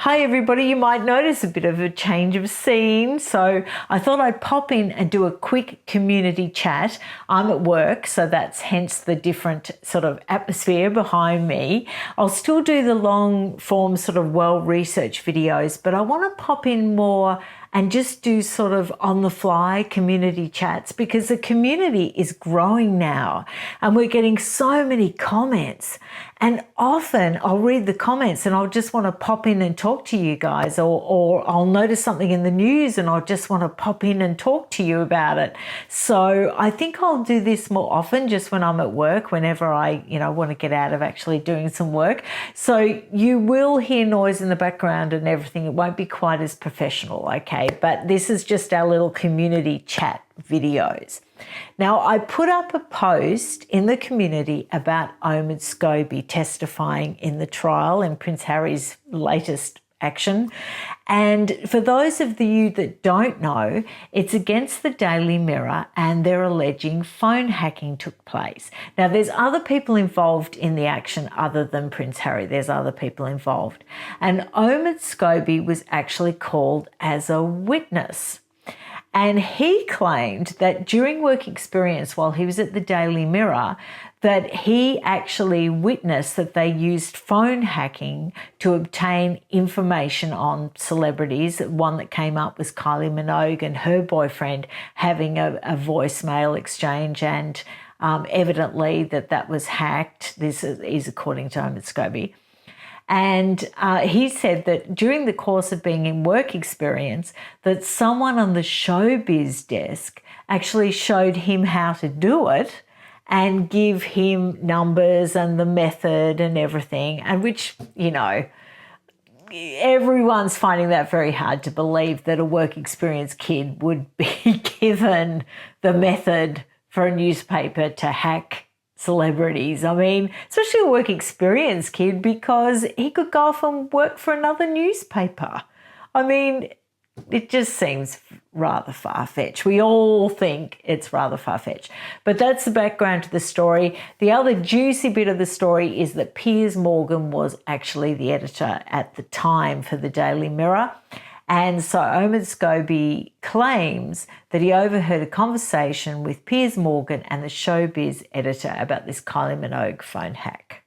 Hi everybody, you might notice a bit of a change of scene, so I thought I'd pop in and do a quick community chat. I'm at work, so that's hence the different sort of atmosphere behind me. I'll still do the long form sort of well-researched videos, but I want to pop in more and just do sort of on the fly community chats because the community is growing now and we're getting so many comments. And often I'll read the comments and I'll just want to pop in and talk to you guys, or I'll notice something in the news and I'll just want to pop in and talk to you about it. So I think I'll do this more often just when I'm at work, whenever I, want to get out of actually doing some work. So you will hear noise in the background and everything. It won't be quite as professional, okay? But this is just our little community chat videos. Now, I put up a post in the community about Omid Scobie testifying in the trial in Prince Harry's latest action. And for those of you that don't know, it's against the Daily Mirror and they're alleging phone hacking took place. Now, there's other people involved in the action other than Prince Harry. There's other people involved. And Omid Scobie was actually called as a witness. And he claimed that during work experience while he was at the Daily Mirror, that he actually witnessed that they used phone hacking to obtain information on celebrities. One that came up was Kylie Minogue and her boyfriend having a voicemail exchange, and evidently that was hacked. This is according to Omid Scobie. And he said that during the course of being in work experience, that someone on the showbiz desk actually showed him how to do it and give him numbers and the method and everything, and which, everyone's finding that very hard to believe that a work experience kid would be given the method for a newspaper to hack celebrities. I mean, especially a work experience kid, because he could go off and work for another newspaper. I mean, it just seems rather far-fetched. We all think it's rather far-fetched. But that's the background to the story. The other juicy bit of the story is that Piers Morgan was actually the editor at the time for the Daily Mirror. And so Omid Scobie claims that he overheard a conversation with Piers Morgan and the showbiz editor about this Kylie Minogue phone hack.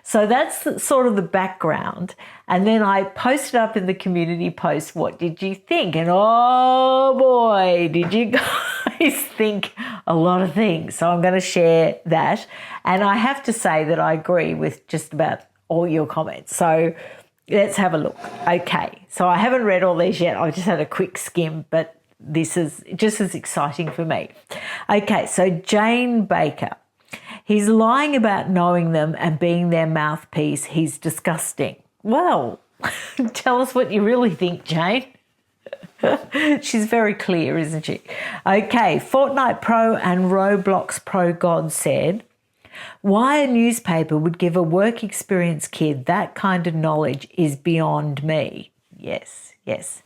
So that's sort of the background. And then I posted up in the community post, what did you think? And oh boy, did you guys think a lot of things. So I'm going to share that. And I have to say that I agree with just about all your comments. So let's have a look. Okay, so I haven't read all these yet. I just had a quick skim, but this is just as exciting for me. Okay, so Jane Baker. He's lying about knowing them and being their mouthpiece. He's disgusting. Well, tell us what you really think, Jane. She's very clear, isn't she? Okay, Fortnite Pro and Roblox Pro God said, why a newspaper would give a work experience kid that kind of knowledge is beyond me. Yes, yes.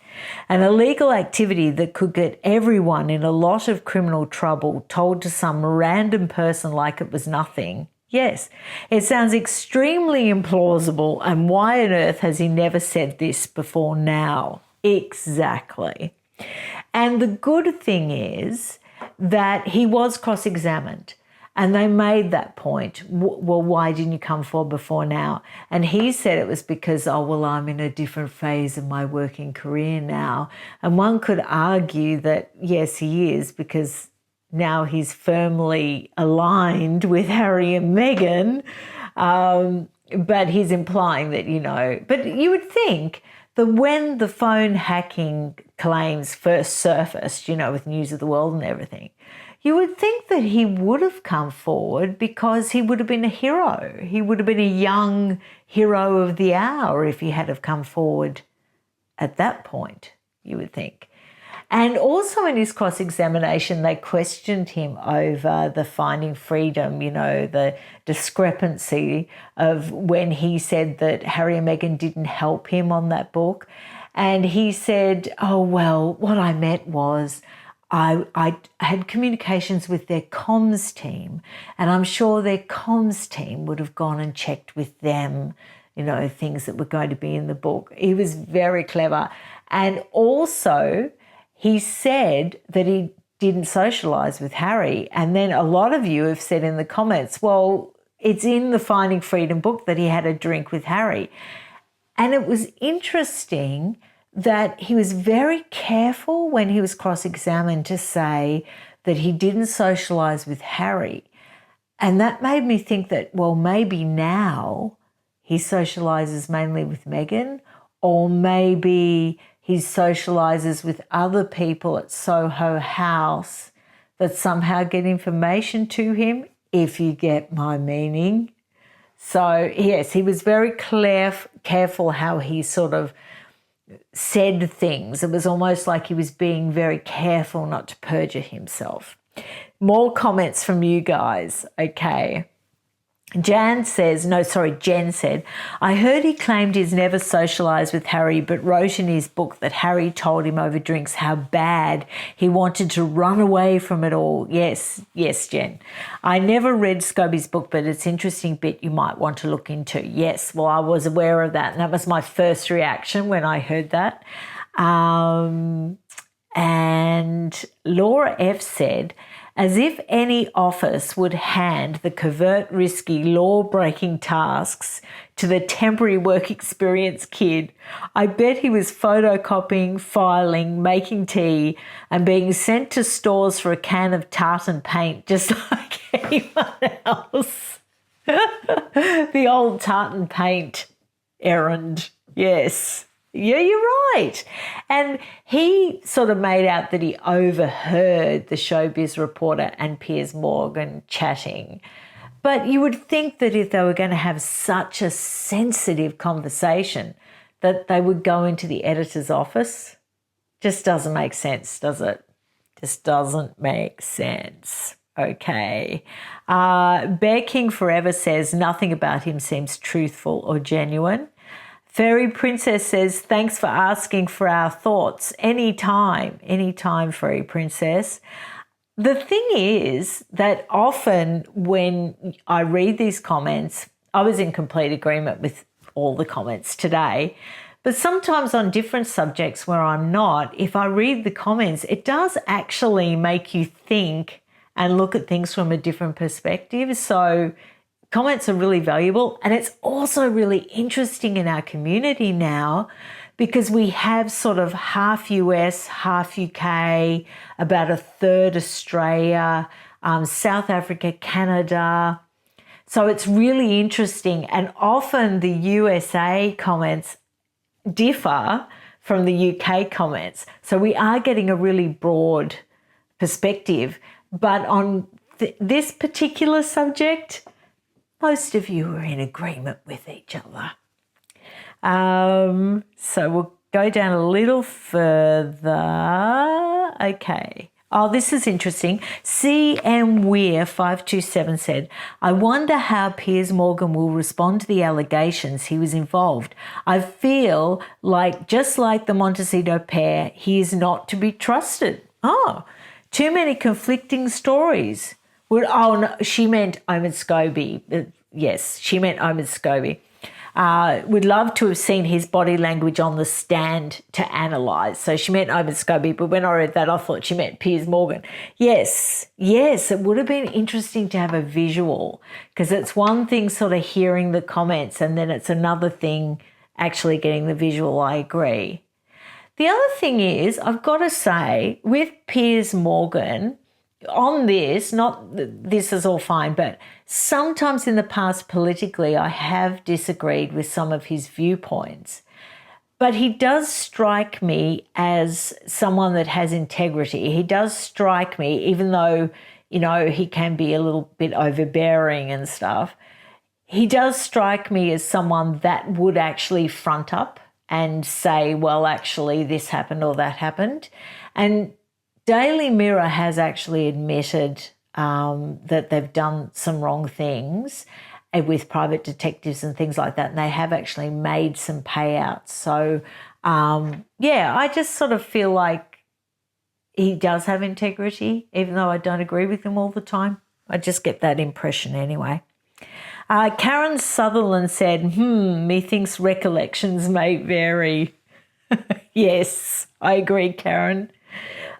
An illegal activity that could get everyone in a lot of criminal trouble told to some random person like it was nothing. Yes, it sounds extremely implausible, and why on earth has he never said this before now? Exactly. And the good thing is that he was cross-examined. And they made that point. Well, why didn't you come forward before now? And he said it was because, I'm in a different phase of my working career now. And one could argue that, yes, he is, because now he's firmly aligned with Harry and Meghan. But he's implying that, but you would think that when the phone hacking claims first surfaced, with News of the World and everything, you would think that he would have come forward because he would have been a hero. He would have been a young hero of the hour if he had have come forward at that point, you would think. And also in his cross-examination, they questioned him over the Finding Freedom, the discrepancy of when he said that Harry and Meghan didn't help him on that book. And he said, what I meant was, I had communications with their comms team, and I'm sure their comms team would have gone and checked with them things that were going to be in the book. He was very clever. And also, he said that he didn't socialise with Harry. And then a lot of you have said in the comments, well, it's in the Finding Freedom book that he had a drink with Harry. And it was interesting that he was very careful when he was cross-examined to say that he didn't socialise with Harry. And that made me think that, well, maybe now he socialises mainly with Meghan, or maybe he socialises with other people at Soho House that somehow get information to him, if you get my meaning. So, yes, he was very careful how he sort of said things. It was almost like he was being very careful not to perjure himself. More comments from you guys. Okay. Jen said, I heard he claimed he's never socialised with Harry, but wrote in his book that Harry told him over drinks how bad he wanted to run away from it all. Yes, Jen. I never read Scobie's book, but it's an interesting bit you might want to look into. Yes, well, I was aware of that, and that was my first reaction when I heard that. And Laura F. said, as if any office would hand the covert, risky, law-breaking tasks to the temporary work experience kid. I bet he was photocopying, filing, making tea, and being sent to stores for a can of tartan paint, just like anyone else. The old tartan paint errand, yes. Yeah, you're right. And he sort of made out that he overheard the Showbiz reporter and Piers Morgan chatting. But you would think that if they were going to have such a sensitive conversation that they would go into the editor's office. Just doesn't make sense, does it? Just doesn't make sense. Okay. Bear King Forever says nothing about him seems truthful or genuine. Fairy Princess says, thanks for asking for our thoughts. Anytime, Fairy Princess. The thing is that often when I read these comments, I was in complete agreement with all the comments today, but sometimes on different subjects where I'm not, if I read the comments, it does actually make you think and look at things from a different perspective. So comments are really valuable, and it's also really interesting in our community now because we have sort of half US, half UK, about a third Australia, South Africa, Canada. So it's really interesting, and often the USA comments differ from the UK comments. So we are getting a really broad perspective, but on this particular subject, most of you are in agreement with each other. So we'll go down a little further. Okay. Oh, this is interesting. CM Weir 527 said, I wonder how Piers Morgan will respond to the allegations he was involved. I feel like, just like the Montecito pair, he is not to be trusted. Oh, too many conflicting stories. Oh, no, she meant Omid Scobie. Yes, she meant Omid Scobie. Would love to have seen his body language on the stand to analyse. So she meant Omid Scobie, but when I read that, I thought she meant Piers Morgan. Yes, it would have been interesting to have a visual, because it's one thing sort of hearing the comments and then it's another thing actually getting the visual. I agree. The other thing is, I've got to say, with Piers Morgan, on this, not this is all fine, but sometimes in the past politically I have disagreed with some of his viewpoints. But he does strike me as someone that has integrity. He does strike me, even though, he can be a little bit overbearing and stuff, he does strike me as someone that would actually front up and say, well, actually this happened or that happened. And Daily Mirror has actually admitted that they've done some wrong things with private detectives and things like that, and they have actually made some payouts. So, I just sort of feel like he does have integrity, even though I don't agree with him all the time. I just get that impression anyway. Karen Sutherland said, methinks recollections may vary. Yes, I agree, Karen.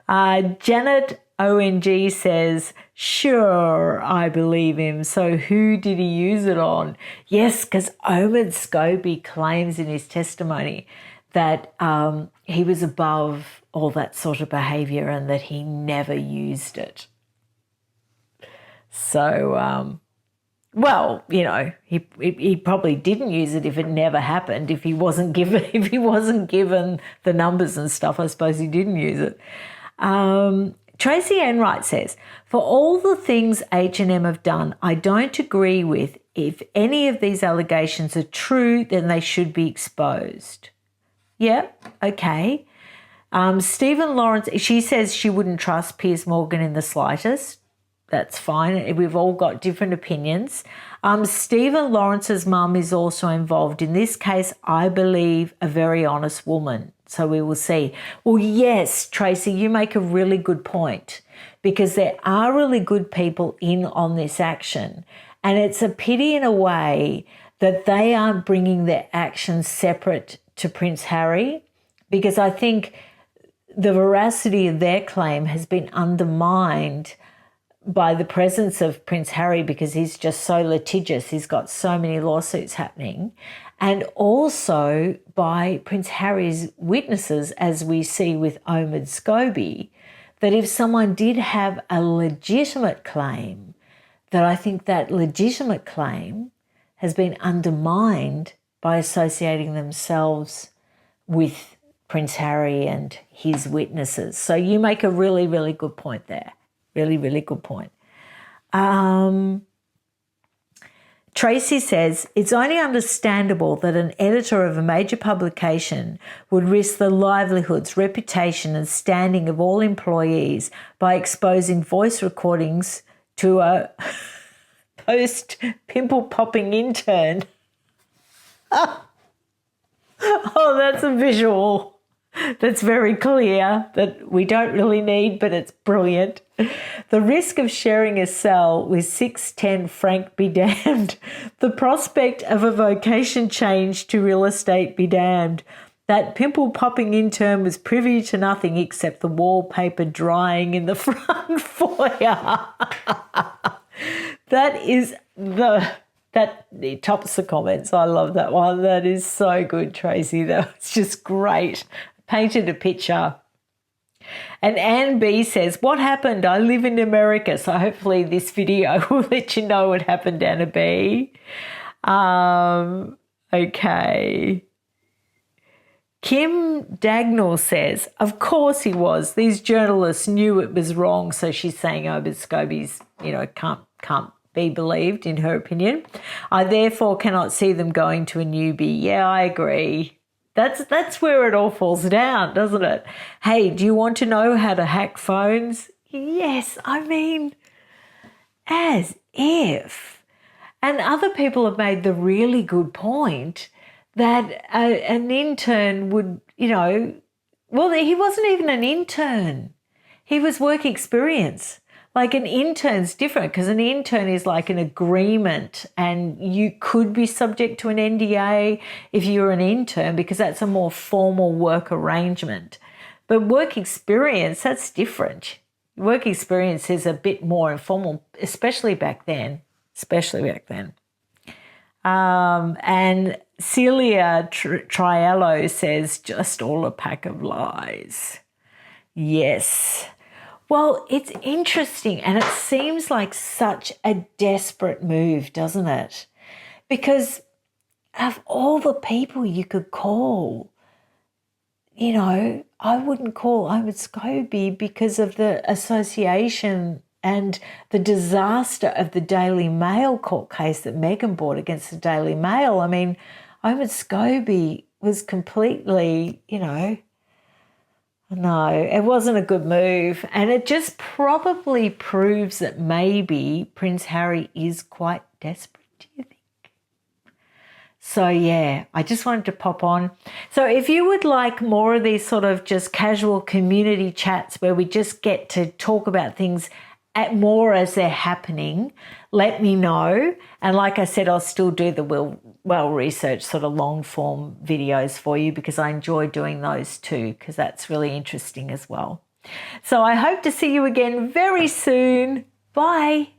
Janet ONG says, sure, I believe him. So who did he use it on? Yes, because Omid Scobie claims in his testimony that he was above all that sort of behaviour and that he never used it. So, well, you know, he probably didn't use it if it never happened. If he wasn't given the numbers and stuff, I suppose he didn't use it. Tracy Enright says, for all the things H&M have done, I don't agree with. If any of these allegations are true, then they should be exposed. Yeah, okay. Stephen Lawrence, she says she wouldn't trust Piers Morgan in the slightest. That's fine. We've all got different opinions. Stephen Lawrence's mum is also involved. In this case, I believe a very honest woman. So we will see. Well, yes, Tracy, you make a really good point because there are really good people in on this action. And it's a pity in a way that they aren't bringing their actions separate to Prince Harry, because I think the veracity of their claim has been undermined by the presence of Prince Harry because he's just so litigious. He's got so many lawsuits happening. And also by Prince Harry's witnesses, as we see with Omid Scobie, that if someone did have a legitimate claim, that I think that legitimate claim has been undermined by associating themselves with Prince Harry and his witnesses. So you make a really, really good point there. Really, really good point. Tracy says, it's only understandable that an editor of a major publication would risk the livelihoods, reputation and standing of all employees by exposing voice recordings to a post-pimple-popping intern. Oh, that's a visual that's very clear that we don't really need, but it's brilliant. The risk of sharing a cell with 6'10" Frank be damned. The prospect of a vocation change to real estate be damned. That pimple-popping intern was privy to nothing except the wallpaper drying in the front foyer. That tops the comments. I love that one. That is so good, Tracy. That was just great. Painted a picture. And Anne B says, what happened? I live in America. So hopefully this video will let you know what happened, Anna B. Okay. Kim Dagnall says, of course he was. These journalists knew it was wrong. So she's saying Omid Scobie's, can't be believed in her opinion. I therefore cannot see them going to a newbie. Yeah, I agree. That's where it all falls down, doesn't it? Hey, do you want to know how to hack phones? Yes, I mean, as if. And other people have made the really good point that an intern would, well, he wasn't even an intern. He was work experience. Like an intern's different because an intern is like an agreement and you could be subject to an NDA if you're an intern because that's a more formal work arrangement. But work experience, that's different. Work experience is a bit more informal, especially back then. And Celia Triello says, just all a pack of lies. Yes. Well, it's interesting and it seems like such a desperate move, doesn't it? Because of all the people you could call, I wouldn't call Omid Scobie because of the association and the disaster of the Daily Mail court case that Meghan brought against the Daily Mail. I mean, Omid Scobie was completely, no, it wasn't a good move. And it just probably proves that maybe Prince Harry is quite desperate, do you think? So, yeah, I just wanted to pop on. So if you would like more of these sort of just casual community chats where we just get to talk about things at more as they're happening, let me know. And like I said, I'll still do the well-researched sort of long-form videos for you because I enjoy doing those too, because that's really interesting as well. So I hope to see you again very soon. Bye.